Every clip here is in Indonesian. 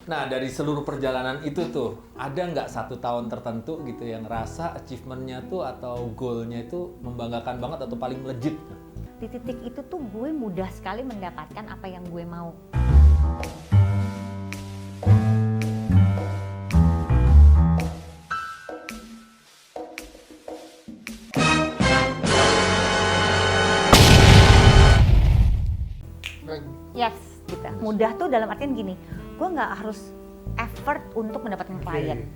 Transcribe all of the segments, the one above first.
Nah, dari seluruh perjalanan itu tuh, ada nggak satu tahun tertentu gitu yang rasa achievement-nya tuh atau goal-nya itu membanggakan banget atau paling melejit? Di titik itu tuh gue mudah sekali mendapatkan apa yang gue mau. Yes, gitu. Mudah tuh dalam artian gini, gue nggak harus effort untuk mendapatkan klien.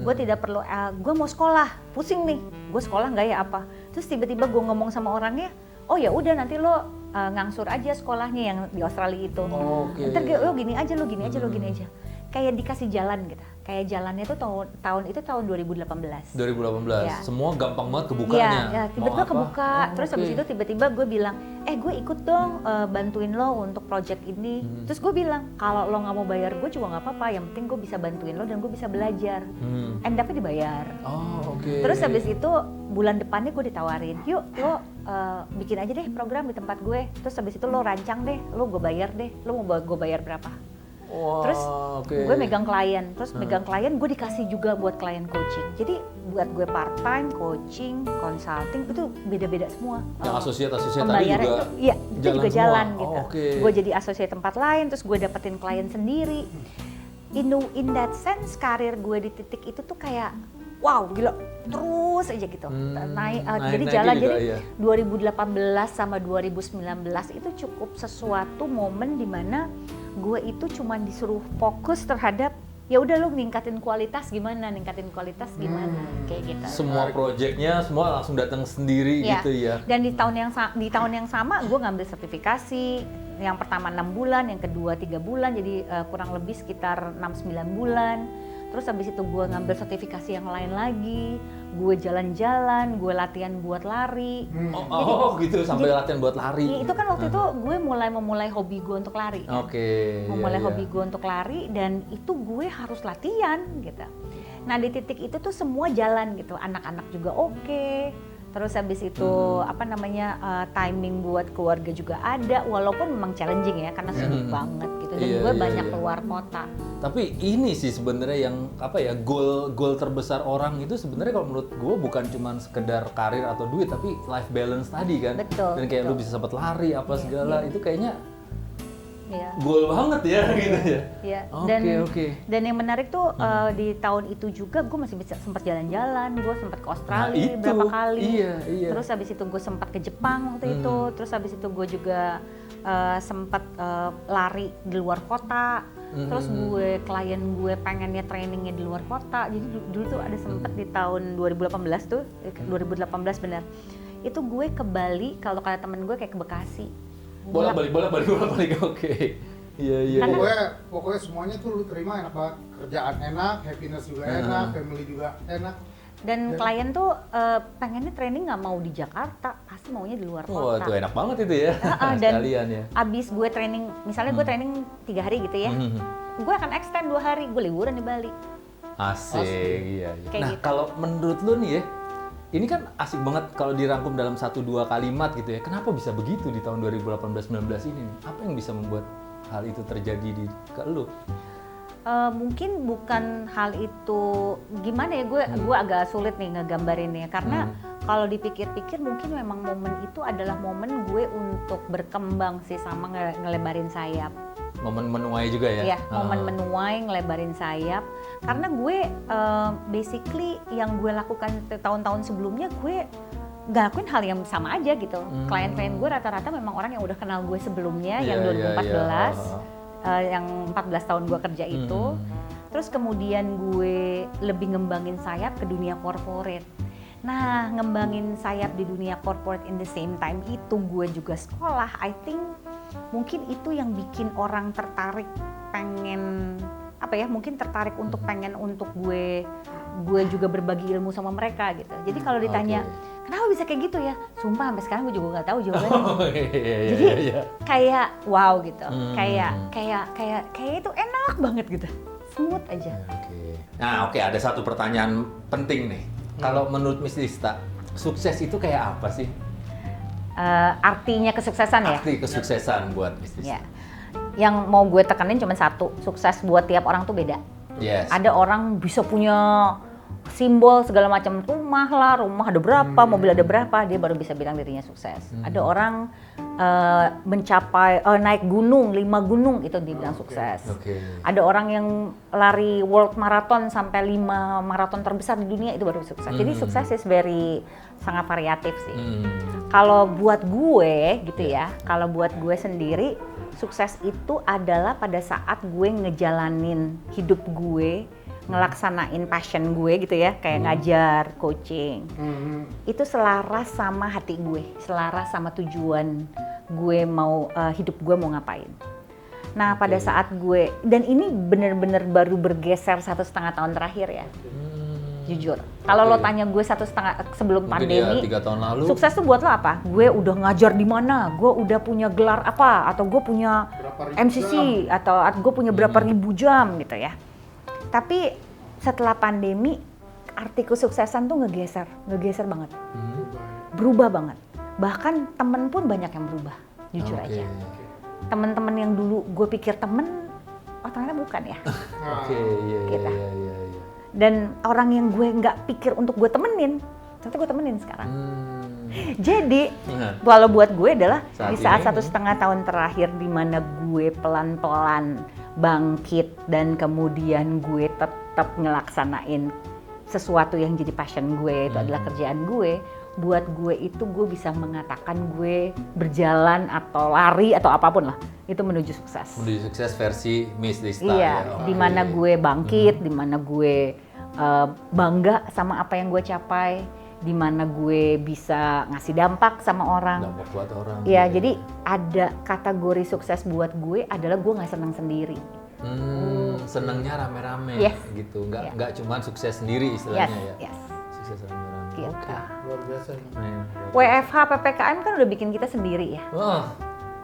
Gue tidak perlu, gue mau sekolah, pusing nih, gue sekolah nggak ya apa? Terus tiba-tiba gue ngomong sama orangnya, oh ya udah nanti lo ngangsur aja sekolahnya yang di Australia itu. Ntar lo gini aja, lo gini aja, lo gini aja. Kayak dikasih jalan gitu. Kayak jalannya tuh tahun 2018. 2018, Ya. semua gampang banget kebukanya. Iya, tiba-tiba kebuka. Terus habis itu tiba-tiba gue bilang, gue ikut dong bantuin lo untuk project ini. Terus gue bilang, kalau lo nggak mau bayar gue juga nggak apa-apa. Yang penting gue bisa bantuin lo dan gue bisa belajar. End up-nya dibayar. Terus habis itu bulan depannya gue ditawarin, yuk lo bikin aja deh program di tempat gue. Terus habis itu lo rancang deh, lo gue bayar deh. Lo mau gue bayar berapa? Terus gue megang klien, terus megang klien gue dikasih juga buat klien coaching. Jadi buat gue part time, coaching, consulting itu beda-beda semua. Yang asosiat tadi juga iya, itu juga jalan gitu. Okay. Gue jadi asosiat tempat lain, terus gue dapetin klien sendiri. In that sense, karir gue di titik itu tuh kayak wow, gila, terus aja gitu. Jadi jalan, juga, jadi iya. 2018 sama 2019 itu cukup sesuatu momen dimana gue itu cuma disuruh fokus terhadap ya udah lo ningkatin kualitas gimana kayak gitu. Semua proyeknya semua langsung datang sendiri gitu ya. Dan di tahun yang sama gue ngambil sertifikasi. Yang pertama 6 bulan, yang kedua 3 bulan, jadi kurang lebih sekitar 6-9 bulan. Terus habis itu gue ngambil sertifikasi yang lain lagi, gue jalan-jalan, gue latihan buat lari. Gitu sampai latihan buat lari. Itu kan waktu itu gue memulai hobi gue untuk lari. Hobi gue untuk lari dan itu gue harus latihan gitu. Nah di titik itu tuh semua jalan gitu, anak-anak juga oke. Terus habis itu timing buat keluarga juga ada, walaupun memang challenging ya karena sibuk banget gitu dan gue banyak keluar kota. Tapi ini sih sebenarnya yang goal terbesar orang itu sebenarnya kalau menurut gue bukan cuma sekedar karir atau duit tapi life balance tadi kan. Betul. Dan kayak lu bisa sempat lari segala itu kayaknya goal banget ya gitu ya. Iya. Dan yang menarik tuh di tahun itu juga gue masih bisa sempat jalan-jalan, gue sempat ke Australia berapa kali. Iya. Terus habis itu gue sempat ke Jepang waktu itu. Terus habis itu gue juga sempat lari di luar kota. Terus klien gue pengennya trainingnya di luar kota. Jadi dulu tuh ada sempat di tahun 2018 tuh, 2018 benar. Itu gue ke Bali, kalau kata temen gue kayak ke Bekasi. Bolak-balik oke. Iya. Pokoknya semuanya tuh lu terima enak banget. Kerjaan enak, happiness juga enak, family juga enak. Dan klien tuh pengennya training nggak mau di Jakarta, pasti maunya di luar kota. Wah, itu enak banget itu ya. Sekalian ya. Abis gue training, misalnya gue training 3 hari gitu ya, gue akan extend 2 hari, gue liburan di Bali. Asik. Iya. Nah, gitu. kalau menurut lu nih ya, ini kan asik banget kalau dirangkum dalam 1-2 kalimat gitu ya. Kenapa bisa begitu di tahun 2018-19 ini? Apa yang bisa membuat hal itu terjadi ke lu? Mungkin bukan hal itu gimana ya, gue agak sulit nih ngegambarinnya karena kalau dipikir-pikir mungkin memang momen itu adalah momen gue untuk berkembang sih sama ngelebarin sayap. Momen menuai juga ya? Iya, momen menuai, ngelebarin sayap. Karena gue basically yang gue lakukan tahun-tahun sebelumnya gue gak lakuin hal yang sama aja gitu. Klien-klien gue rata-rata memang orang yang udah kenal gue sebelumnya, yang 2014. Yang 14 tahun gue kerja itu. Terus kemudian gue lebih ngembangin sayap ke dunia corporate. Nah, ngembangin sayap di dunia corporate in the same time itu gue juga sekolah. I think mungkin itu yang bikin orang tertarik mungkin tertarik untuk pengen untuk gue juga berbagi ilmu sama mereka gitu. Jadi kalau ditanya kenapa bisa kayak gitu ya, sumpah sampai sekarang gue juga nggak tahu jawabannya. Jadi kayak wow gitu, kayak itu enak banget gitu, smooth aja. Nah ada satu pertanyaan penting nih. Kalau menurut Miss Lista, sukses itu kayak apa sih? Artinya kesuksesan ya? Arti kesuksesan buat Miss Lista. Ya. yang mau gue tekenin cuma satu, sukses buat tiap orang tuh beda. Yes. Ada orang bisa punya simbol segala macam, rumah ada berapa, mobil ada berapa, dia baru bisa bilang dirinya sukses. Ada orang mencapai naik gunung, 5 gunung itu dibilang sukses. Oke. Ada orang yang lari world marathon sampai 5 maraton terbesar di dunia, itu baru sukses. Jadi sukses is sangat variatif sih. Kalau buat gue gitu ya, kalau buat gue sendiri, sukses itu adalah pada saat gue ngejalanin hidup gue, ngelaksanain passion gue gitu ya, kayak ngajar, coaching. Itu selaras sama hati gue, selaras sama tujuan gue mau, hidup gue mau ngapain. Nah pada saat gue, dan ini bener-bener baru bergeser 1,5 tahun terakhir ya. Jujur, kalau lo tanya gue 1,5 sebelum Mungkin pandemi, ya 3 tahun lalu. sukses tuh buat lo apa? Gue udah ngajar di mana? Gue udah punya gelar apa? Atau gue punya Berapa ribu MCC? Atau gue punya berapa ribu jam gitu ya? Tapi setelah pandemi, arti kesuksesan tuh ngegeser banget, berubah banget. Bahkan temen pun banyak yang berubah, jujur aja. Temen-temen yang dulu gue pikir temen, ternyata bukan ya. Oke, iya. Dan orang yang gue nggak pikir untuk gue temenin, ternyata gue temenin sekarang. Jadi, kalau buat gue adalah di saat 1,5 tahun terakhir di mana gue pelan-pelan bangkit dan kemudian gue tetap ngelaksanain sesuatu yang jadi passion gue, itu adalah kerjaan gue. Buat gue itu gue bisa mengatakan gue berjalan atau lari atau apapun lah, itu menuju sukses. Menuju sukses versi Miss Dista. Iya, ya. di mana gue bangkit, di mana gue bangga sama apa yang gue capai, di mana gue bisa ngasih dampak sama orang. Dampak buat orang. Iya, jadi ada kategori sukses buat gue adalah gue nggak senang sendiri. Senangnya rame-rame Yes. gitu, nggak cuman sukses sendiri istilahnya ya. Yes. Sukses rame-rame. Gitu. Luar biasa nih. WFH, PPKM kan udah bikin kita sendiri ya. Wah,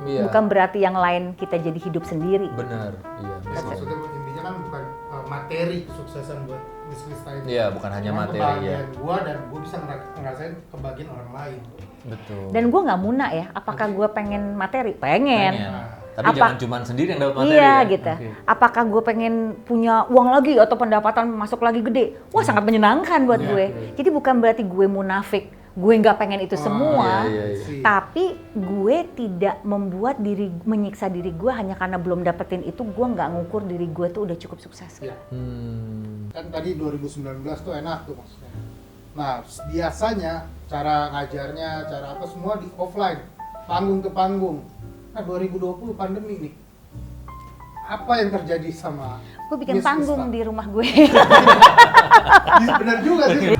iya. Bukan berarti yang lain kita jadi hidup sendiri. Benar, iya. Ya, maksudnya intinya kan bukan materi kesuksesan buat bisnis lain. Iya, bukan hanya Cuman materi ya. kebahagiaan gua dan gua bisa ngerasain kebahagiaan orang lain. Betul. Dan gue nggak muna ya, apakah gue pengen materi? Pengen. Tapi Apa- jangan cuman sendiri yang dapat materi Iya ya. gitu. Oke. Apakah gue pengen punya uang lagi atau pendapatan masuk lagi gede? Wah sangat menyenangkan buat Iya, gue. iya. Jadi bukan berarti gue munafik, gue nggak pengen itu semua. iya. Tapi gue tidak membuat menyiksa diri gue hanya karena belum dapetin itu. Gue nggak ngukur diri gue tuh udah cukup sukses. Iya. Hmm. Kan tadi 2019 tuh enak tuh maksudnya. Nah, biasanya cara ngajarnya, cara apa semua di offline, panggung ke panggung. Nah, 2020 pandemi nih. Apa yang terjadi sama Gue bikin Miss panggung Dista? di rumah gue. Bener juga sih.